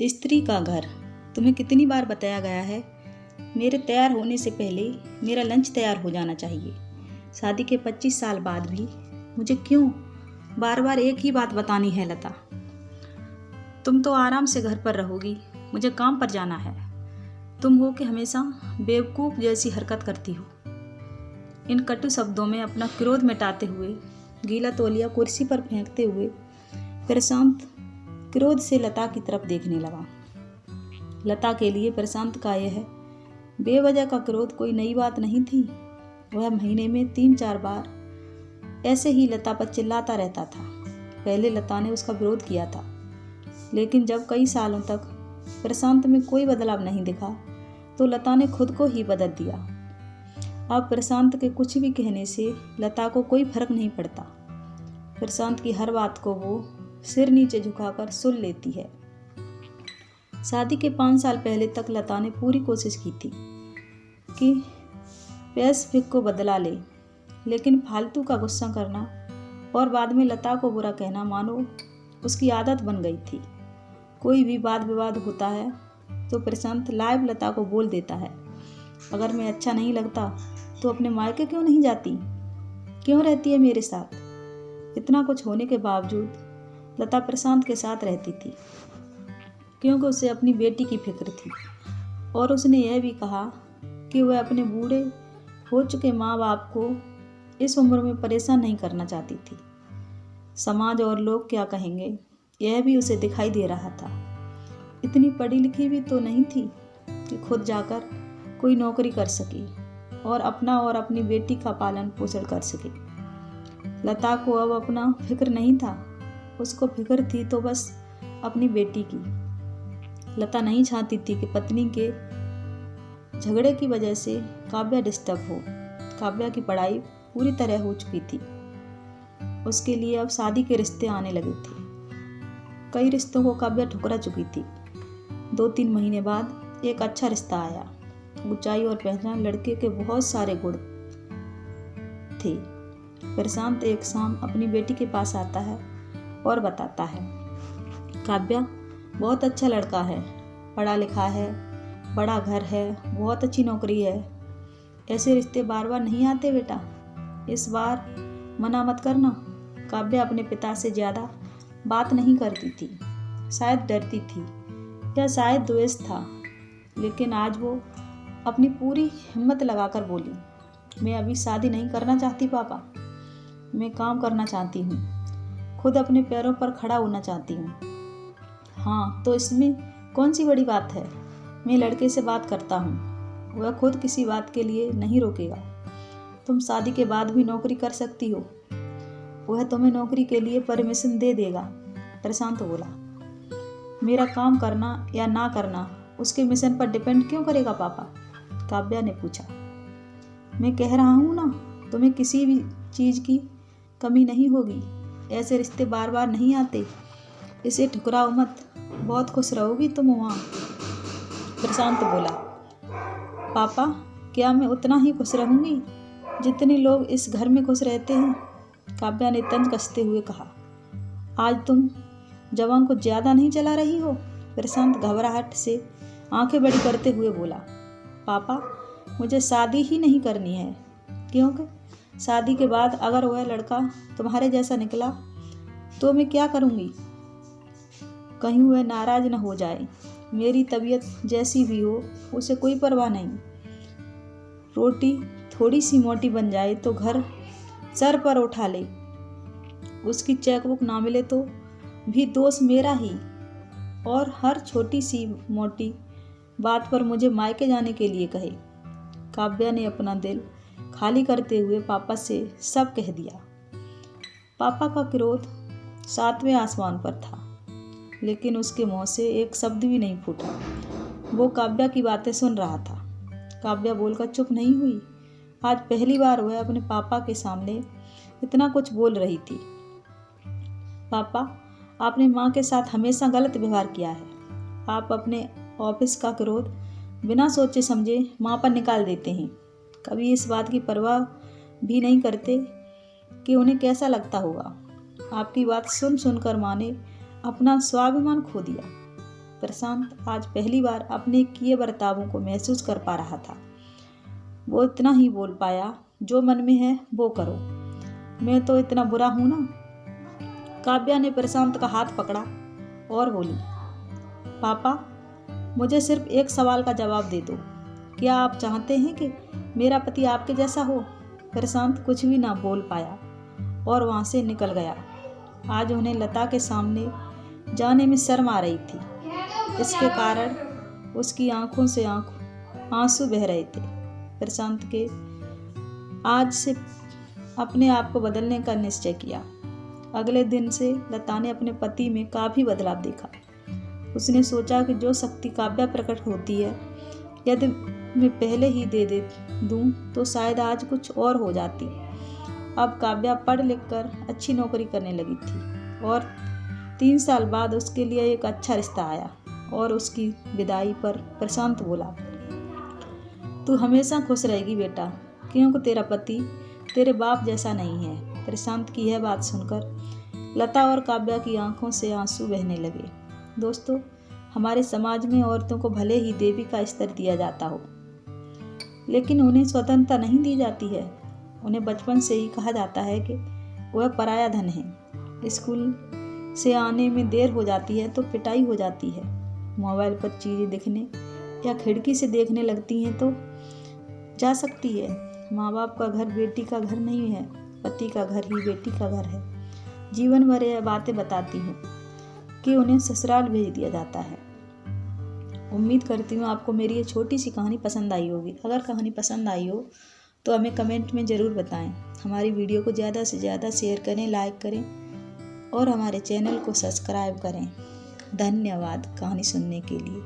स्त्री का घर। तुम्हें कितनी बार बताया गया है, मेरे तैयार होने से पहले मेरा लंच तैयार हो जाना चाहिए। शादी के 25 साल बाद भी मुझे क्यों बार बार एक ही बात बतानी है लता? तुम तो आराम से घर पर रहोगी, मुझे काम पर जाना है। तुम हो कि हमेशा बेवकूफ़ जैसी हरकत करती हो। इन कटु शब्दों में अपना क्रोध मिटाते हुए, गीला तौलिया कुर्सी पर फेंकते हुए प्रशांत क्रोध से लता की तरफ देखने लगा। लता के लिए प्रशांत का यह बेवजह का क्रोध कोई नई बात नहीं थी। वह महीने में 3-4 बार ऐसे ही लता पर चिल्लाता रहता था। पहले लता ने उसका विरोध किया था, लेकिन जब कई सालों तक प्रशांत में कोई बदलाव नहीं दिखा तो लता ने खुद को ही बदल दिया। अब प्रशांत के कुछ भी कहने से लता को कोई फर्क नहीं पड़ता। प्रशांत की हर बात को वो सिर नीचे झुकाकर सुन लेती है। शादी के 5 साल पहले तक लता ने पूरी कोशिश की थी कि पैसिफिक को बदला ले, लेकिन फालतू का गुस्सा करना और बाद में लता को बुरा कहना मानो उसकी आदत बन गई थी। कोई भी वाद विवाद होता है तो प्रशांत लाइव लता को बोल देता है, अगर मैं अच्छा नहीं लगता तो अपने मायके क्यों नहीं जाती, क्यों रहती है मेरे साथ? इतना कुछ होने के बावजूद लता प्रशांत के साथ रहती थी, क्योंकि उसे अपनी बेटी की फिक्र थी। और उसने यह भी कहा कि वह अपने बूढ़े हो चुके माँ बाप को इस उम्र में परेशान नहीं करना चाहती थी। समाज और लोग क्या कहेंगे, यह भी उसे दिखाई दे रहा था। इतनी पढ़ी लिखी भी तो नहीं थी कि खुद जाकर कोई नौकरी कर सके और अपना और अपनी बेटी का पालन पोषण कर सके। लता को अब अपना फिक्र नहीं था, उसको फिक्र थी तो बस अपनी बेटी की। लता नहीं चाहती थी कि पत्नी के झगड़े की वजह से काव्या डिस्टर्ब हो। काव्या की पढ़ाई पूरी तरह हो चुकी थी, उसके लिए अब शादी के रिश्ते आने लगे थे। कई रिश्तों को काव्या ठुकरा चुकी थी। 2-3 महीने बाद एक अच्छा रिश्ता आया। ऊंचाई और पहचान, लड़के के बहुत सारे गुण थे। प्रशांत एक शाम अपनी बेटी के पास आता है और बताता है, काव्या बहुत अच्छा लड़का है, पढ़ा लिखा है, बड़ा घर है, बहुत अच्छी नौकरी है। ऐसे रिश्ते बार बार नहीं आते बेटा, इस बार मना मत करना। काव्या अपने पिता से ज़्यादा बात नहीं करती थी, शायद डरती थी या शायद द्वेष था, लेकिन आज वो अपनी पूरी हिम्मत लगाकर बोली, मैं अभी शादी नहीं करना चाहती पापा, मैं काम करना चाहती हूँ, खुद अपने पैरों पर खड़ा होना चाहती हूँ। हाँ, तो इसमें कौन सी बड़ी बात है? मैं लड़के से बात करता हूँ, वह खुद किसी बात के लिए नहीं रोकेगा। तुम शादी के बाद भी नौकरी कर सकती हो, वह तुम्हें नौकरी के लिए परमिशन दे देगा। प्रशांत बोला, मेरा काम करना या ना करना उसके मिशन पर डिपेंड क्यों करेगा पापा? काव्या ने पूछा। मैं कह रहा हूँ ना, तुम्हें किसी भी चीज़ की कमी नहीं होगी। ऐसे रिश्ते बार बार नहीं आते, इसे ठुकराओ मत, बहुत खुश रहोगी तुम वहाँ। प्रशांत बोला, पापा क्या मैं उतना ही खुश रहूँगी जितने लोग इस घर में खुश रहते हैं? काव्या ने तंज कसते हुए कहा, आज तुम जवान को ज़्यादा नहीं चला रही हो? प्रशांत घबराहट से आंखें बड़ी करते हुए बोला, पापा मुझे शादी ही नहीं करनी है, क्योंकि शादी के बाद अगर वह लड़का तुम्हारे जैसा निकला तो मैं क्या करूँगी? कहीं वह नाराज न हो जाए। मेरी तबीयत जैसी भी हो उसे कोई परवाह नहीं। रोटी थोड़ी सी मोटी बन जाए तो घर सर पर उठा ले, उसकी चेकबुक ना मिले तो भी दोष मेरा ही, और हर छोटी सी मोटी बात पर मुझे मायके जाने के लिए कहे। काव्या ने अपना दिल खाली करते हुए पापा से सब कह दिया। पापा का क्रोध 7वें आसमान पर था, लेकिन उसके मुंह से एक शब्द भी नहीं फूटा। वो काव्या की बातें सुन रहा था। काव्या बोलकर चुप नहीं हुई। आज पहली बार वह अपने पापा के सामने इतना कुछ बोल रही थी। पापा, आपने माँ के साथ हमेशा गलत व्यवहार किया है। आप अपने ऑफिस का क्रोध बिना सोचे समझे माँ पर निकाल देते हैं। कभी इस बात की परवाह भी नहीं करते कि उन्हें कैसा लगता होगा। आपकी बात सुन सुनकर माँ ने अपना स्वाभिमान खो दिया। प्रशांत आज पहली बार अपने किए बर्तावों को महसूस कर पा रहा था। वो इतना ही बोल पाया, जो मन में है वो करो। मैं तो इतना बुरा हूं ना? काव्या ने प्रशांत का हाथ पकड़ा और बोली, पापा, मुझे सिर्फ एक सवाल का जवाब दे दो। क्या आप चाहते हैं कि मेरा पति आपके जैसा हो? प्रशांत कुछ भी ना बोल पाया और वहाँ से निकल गया। आज उन्हें लता के सामने जाने में शर्म आ रही थी। इसके कारण उसकी आंखों से आंसू बह रहे थे। प्रशांत के आज से अपने आप को बदलने का निश्चय किया। अगले दिन से लता ने अपने पति में काफ़ी बदलाव देखा। उसने सोचा कि जो शक्ति काव्या प्रकट होती है, यदि मैं पहले ही दे दूं तो शायद आज कुछ और हो जाती। अब काव्या पढ़ लिख कर अच्छी नौकरी करने लगी थी और 3 साल बाद उसके लिए एक अच्छा रिश्ता आया और उसकी विदाई पर प्रशांत बोला, तू हमेशा खुश रहेगी बेटा, क्योंकि तेरा पति तेरे बाप जैसा नहीं है। प्रशांत की यह बात सुनकर लता और काव्या की आंखों से आंसू बहने लगे। दोस्तों, हमारे समाज में औरतों को भले ही देवी का स्तर दिया जाता हो, लेकिन उन्हें स्वतंत्रता नहीं दी जाती है। उन्हें बचपन से ही कहा जाता है कि वह पराया धन है। स्कूल से आने में देर हो जाती है तो पिटाई हो जाती है। मोबाइल पर चीज़ें दिखने या खिड़की से देखने लगती हैं तो जा सकती है। माँ बाप का घर बेटी का घर नहीं है, पति का घर ही बेटी का घर है। जीवन भर यह बातें बताती हूँ कि उन्हें ससुराल भेज दिया जाता है। उम्मीद करती हूँ आपको मेरी ये छोटी सी कहानी पसंद आई होगी। अगर कहानी पसंद आई हो तो हमें कमेंट में ज़रूर बताएं। हमारी वीडियो को ज़्यादा से ज़्यादा शेयर करें, लाइक करें और हमारे चैनल को सब्सक्राइब करें। धन्यवाद कहानी सुनने के लिए।